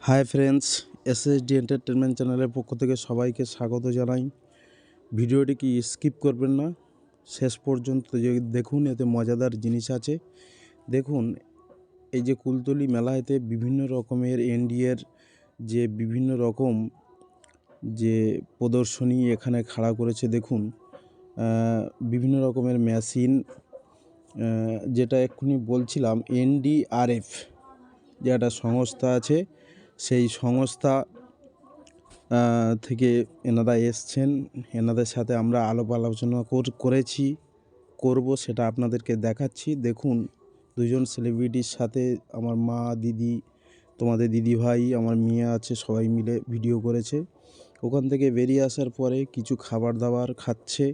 Hi friends, SSD entertainment চ্যানেলের পক্ষ থেকে সবাইকে স্বাগত জানাই। ভিডিওটি কি স্কিপ করবেন না, শেষ পর্যন্ত দেখুন, এতে মজাদার জিনিস আছে। দেখুন, এই যে কুলতলি মেলাতে বিভিন্ন রকমের এনডিএর যে বিভিন্ন রকম যে প্রদর্শনী এখানে খাড়া করেছে। দেখুন, বিভিন্ন রকমের মেশিন, যেটা এক্ষুনি বলছিলাম এনডিআরএফ যে একটা সংস্থা আছে, সেই সংস্থা থেকে এনারা এসছেন। এনাদের সাথে আমরা আলাপ আলোচনা করব, সেটা আপনাদেরকে দেখাচ্ছি। দেখুন, দুজন সেলিব্রিটির সাথে আমার মা, দিদি, তোমাদের দিদি ভাই, আমার মেয়ে আছে, সবাই মিলে ভিডিও করেছে। ওখান থেকে বেরিয়ে আসার পরে কিছু খাবার দাবার খাচ্ছে।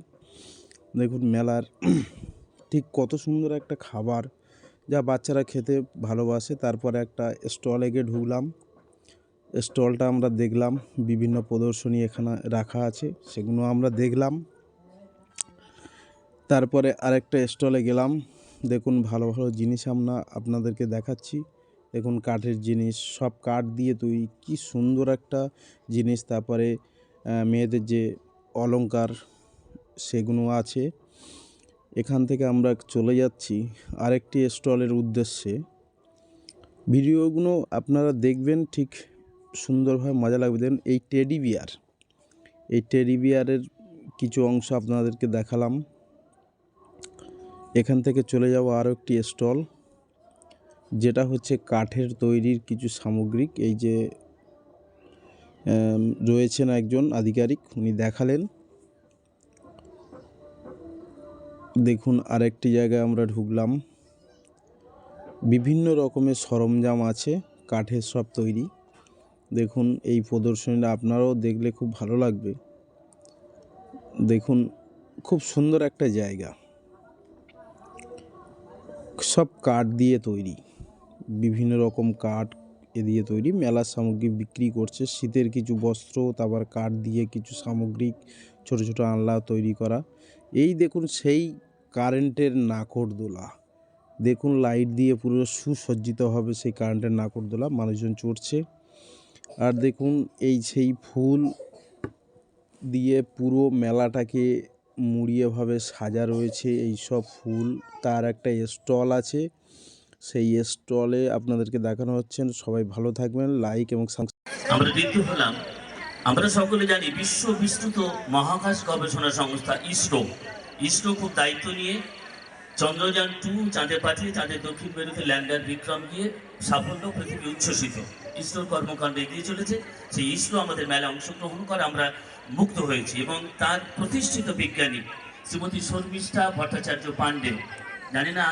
দেখুন মেলার ঠিক কত সুন্দর একটা খাবার, যা বাচ্চারা খেতে ভালোবাসে। তারপরে একটা স্টলে গিয়ে ঢুকলাম। স্টলটা আমরা দেখলাম, বিভিন্ন প্রদর্শনী এখানে রাখা আছে, সেগুলো আমরা দেখলাম। তারপরে আরেকটা স্টলে গেলাম। দেখুন, ভালো ভালো জিনিস আমরা আপনাদেরকে দেখাচ্ছি। দেখুন, কাঠের জিনিস, সব কাঠ দিয়ে তৈরি, কি সুন্দর একটা জিনিস। তারপরে মেয়েদের যে অলংকার, সেগুলো আছে। এখান থেকে আমরা চলে যাচ্ছি আরেকটি স্টলের উদ্দেশ্যে। ভিডিওগুলো আপনারা দেখবেন, ঠিক সুন্দরভাবে মজা লাগবে। দেন এই টেডি বিয়ারের কিছু অংশ আপনাদেরকে দেখালাম। এখান থেকে চলে যাব আরও একটি স্টল, যেটা হচ্ছে কাঠের তৈরির কিছু সামগ্রিক। এই যে রয়েছেন একজন আধিকারিক, উনি দেখালেন। দেখুন, আরেকটি জায়গায় আমরা ঢুকলাম। বিভিন্ন রকমের সরঞ্জাম আছে, কাঠের সব তৈরি। দেখুন, এই প্রদর্শনীটা আপনারাও দেখলে খুব ভালো লাগবে। দেখুন, খুব সুন্দর একটা জায়গা, সব কাঠ দিয়ে তৈরি, বিভিন্ন রকম কাঠ দিয়ে তৈরি। মেলার সামগ্রী বিক্রি করছে, শীতের কিছু বস্ত্র, তারপর কাঠ দিয়ে কিছু সামগ্রিক, ছোট ছোট আনলা তৈরি করা। এই দেখুন, সেই কারেন্টের নাকরদোলা। দেখুন, লাইট দিয়ে পুরো সুসজ্জিত হবে সেই কারেন্টের নাকরদোলা, মানুষজন চড়ছে। আর দেখুন, এই সেই ফুল দিয়ে পুরো মেলাটাকে মুড়িয়েভাবে সাজা রয়েছে এই সব ফুল। তার একটা স্টল আছে, সেই স্টলে আপনাদেরকে দেখানো হচ্ছে। সবাই ভালো থাকবেন, লাইক এবং আমরা দেখতে হলাম। আমরা সকলে জানি বিশ্ব বিস্তৃত মহাকাশ গবেষণা সংস্থা ইসরো খুব দায়িত্ব নিয়ে চন্দ্রযান-2 চাঁদে পাঠিয়ে চাঁদের দক্ষিণ মেরুতে ল্যান্ডার বিক্রম দিয়ে সাফল্য পৃথিবী উচ্ছ্বসিত। ইসরোর কর্মকাণ্ড এগিয়ে চলেছে। সেই ইসরো আমাদের মেলায় অংশগ্রহণ করে আমরা মুক্ত হয়েছি, এবং তার প্রতিষ্ঠিত বিজ্ঞানী শ্রীমতী শর্মিষ্ঠা ভট্টাচার্য পাণ্ডে, জানি না